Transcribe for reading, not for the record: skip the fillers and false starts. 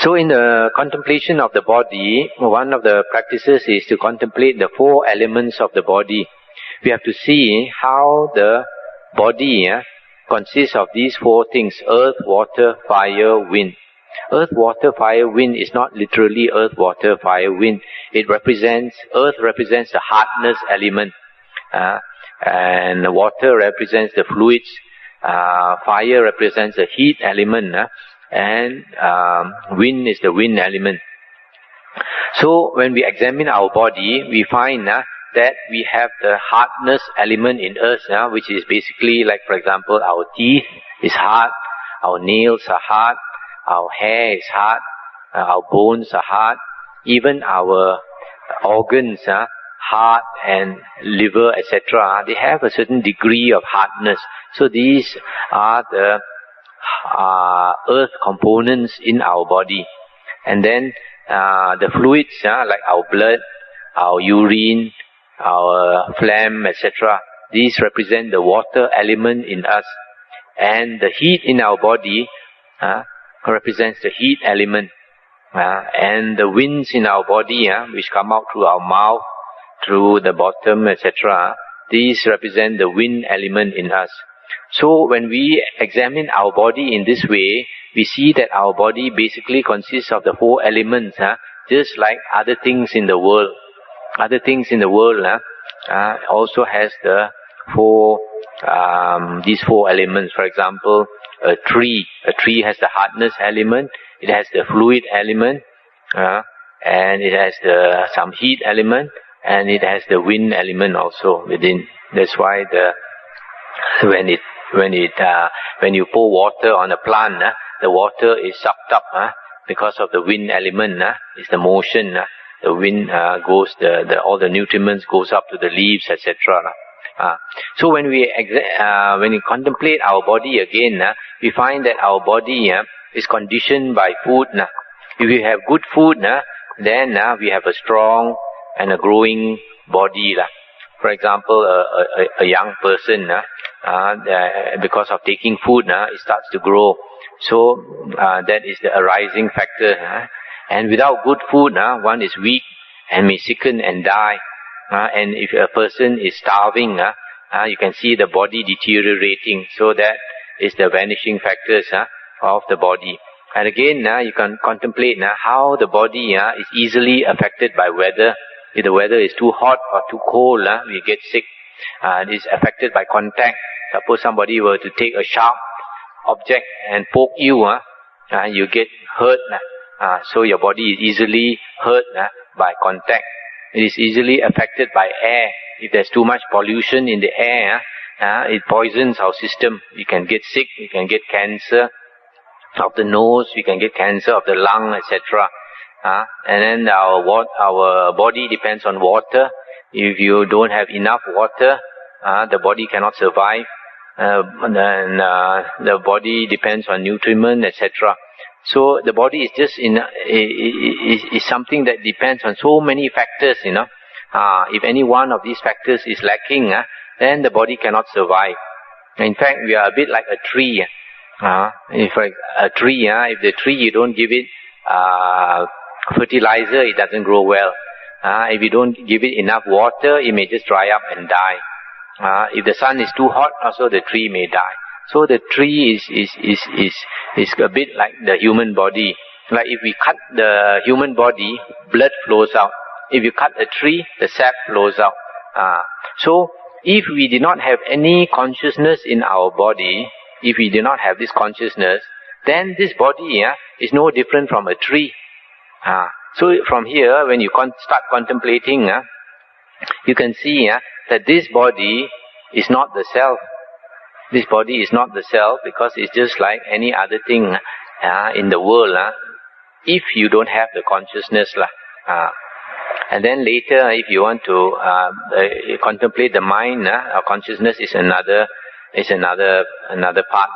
So in the contemplation of the body, one of the practices is to contemplate the four elements of the body. We have to see how the body consists of these four things: earth, water, fire, wind. Earth, water, fire, wind is not literally earth, water, fire, wind. Earth represents the hardness element, and water represents the fluids, fire represents the heat element, and wind is the wind element. So when we examine our body, we find that we have the hardness element in us, which is basically like, for example, our teeth is hard, our nails are hard, our hair is hard, our bones are hard, even our organs, heart and liver, etc., they have a certain degree of hardness. So these are the earth components in our body. And then the fluids, like our blood, our urine, our phlegm, etc., these represent the water element in us. And the heat in our body represents the heat element. And the winds in our body, which come out through our mouth, through the bottom, etc., these represent the wind element in us. So when we examine our body in this way, we see that our body basically consists of the four elements, just like other things in the world. Other things in the world also has the these four elements. For example, a tree. A tree has the hardness element, it has the fluid element, and it has some heat element, and it has the wind element also within. That's why when you pour water on a plant, the water is sucked up because of the wind element. It's the motion. The wind goes, all the nutriments goes up to the leaves, etc. So when we contemplate our body again, we find that our body is conditioned by food. If we have good food, then we have a strong and a growing body. For example, a young person, because of taking food, it starts to grow. So that is the arising factor. And without good food, one is weak and may sicken and die. And if a person is starving, you can see the body deteriorating. So that is the vanishing factors of the body. And again, you can contemplate how the body is easily affected by weather. If the weather is too hot or too cold, we get sick. It is affected by contact. Suppose somebody were to take a sharp object and poke you, you get hurt. So your body is easily hurt by contact. It is easily affected by air. If there's too much pollution in the air, it poisons our system. We can get sick, we can get cancer of the nose, we can get cancer of the lung, etc. And then our body depends on water. If you don't have enough water, the body cannot survive. Then the body depends on nutriment, etc. So the body is just is something that depends on so many factors. If any one of these factors is lacking, then the body cannot survive. In fact, we are a bit like a tree. If the tree you don't give it fertilizer, it doesn't grow well. If you don't give it enough water, it may just dry up and die. If the sun is too hot, also the tree may die. So the tree is a bit like the human body. Like if we cut the human body, blood flows out. If you cut a tree, the sap flows out. So if we did not have any consciousness in our body, if we do not have this consciousness, then this body is no different from a tree. So from here, when you start contemplating, you can see that this body is not the self. This body is not the self because it's just like any other thing in the world. If you don't have the consciousness, and then later, if you want to contemplate the mind, consciousness is another part.